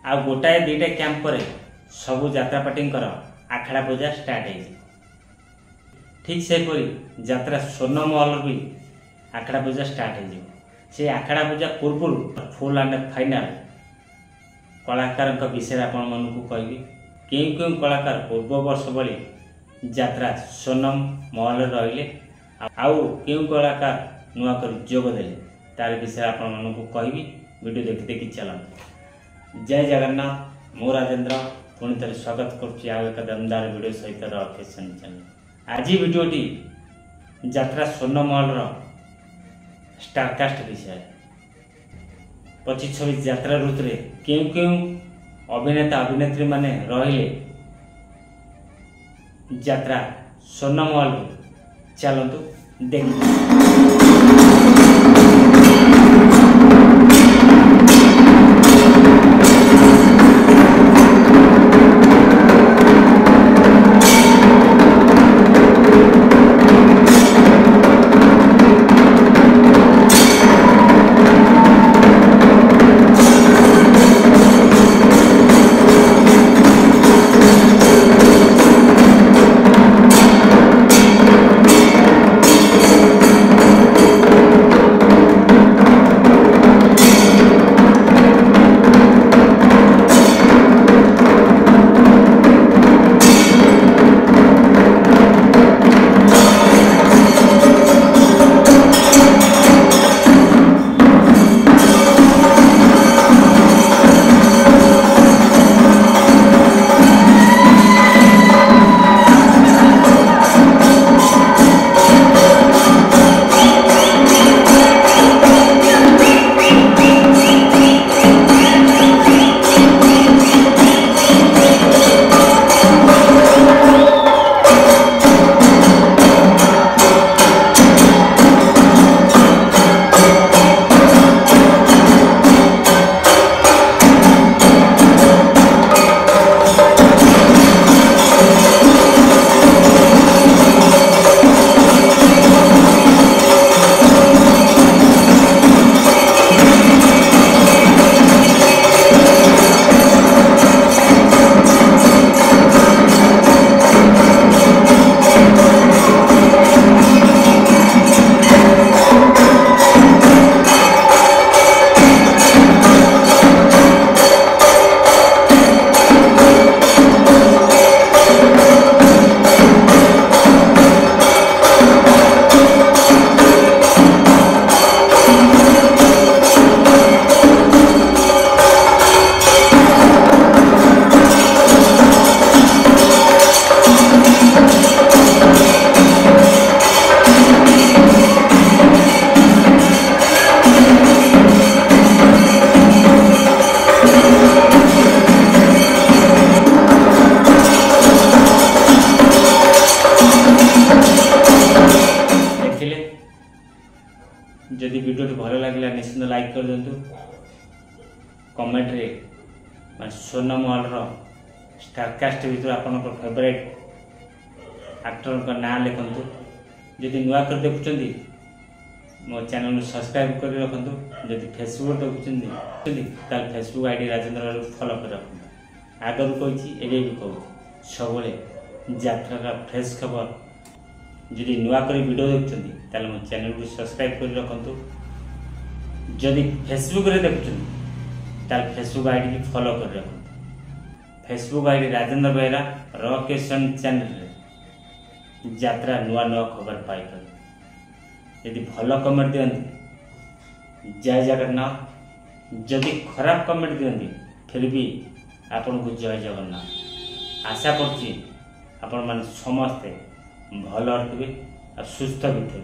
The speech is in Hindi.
आ गोटाए दुईटा कैंप पर सबू यात्रा पार्टी आखड़ा पूजा स्टार्ट है। ठीक से यात्रा स्वर्ण महल भी आखड़ा पूजा स्टार्ट हो से आखड़ा पूजा पूर्व फुल एंड फाइनल कलाकार विषय आपण मन को कहबी क्यों क्यों कलाकार पूर्व वर्ष भली यात्रा स्वर्ण महल रहिले आउ क्यों कलाकार नुआ कर जोग देले तार विषय आपण मन को कहबी। वीडियो देखते देखी चलते। जय जगन्नाथ मो राजेंद्र पुणी थे स्वागत करुच्ची आउ एक दमदार वीडियो सहित फैशन चैनल। आज वीडियोटी यात्रा स्वर्ण महल स्टारकास्ट विषय 25-26 यात्रा ऋतु रे क्यों क्यों अभिनेता अभिनेत्री माने रहिले यात्रा स्वर्ण महल चलतु देखिए। जदि वीडियो भल लगे निश्चित लाइक कर दिंतु। कमेंट रे स्वर्ण महल स्टारकास्ट भर आपण फेवरेट एक्टर का नाम लिखु। जदि नुआ कर देखुं मो चैनल सब्सक्राइब कर रखु। जदि फेसबुक देखुं फेसबुक आईडी राजेंद्र फॉलो कर रखु। आगर कही भी कहूँ सब यात्रा फ्रेश खबर जदि नुआ कर वीडियो देखुं मो चैनल को सब्सक्राइब कर रखु। जदि फेसबुक रे देखुं फेसबुक आईडी की फॉलो कर रखु। फेसबुक आईडी राजेंद्र बेहरा रकेशन चैनल रे यात्रा नुआ नुआ खबर पाई पर यदि भल कमेंट दियंती जय जगन्नाथ। जदि खराब कमेंट दियंती फिर भी आपन को जय जगन्नाथ। आशा करछि आपण मान समस्ते भल थे और सुस्थ भी थे।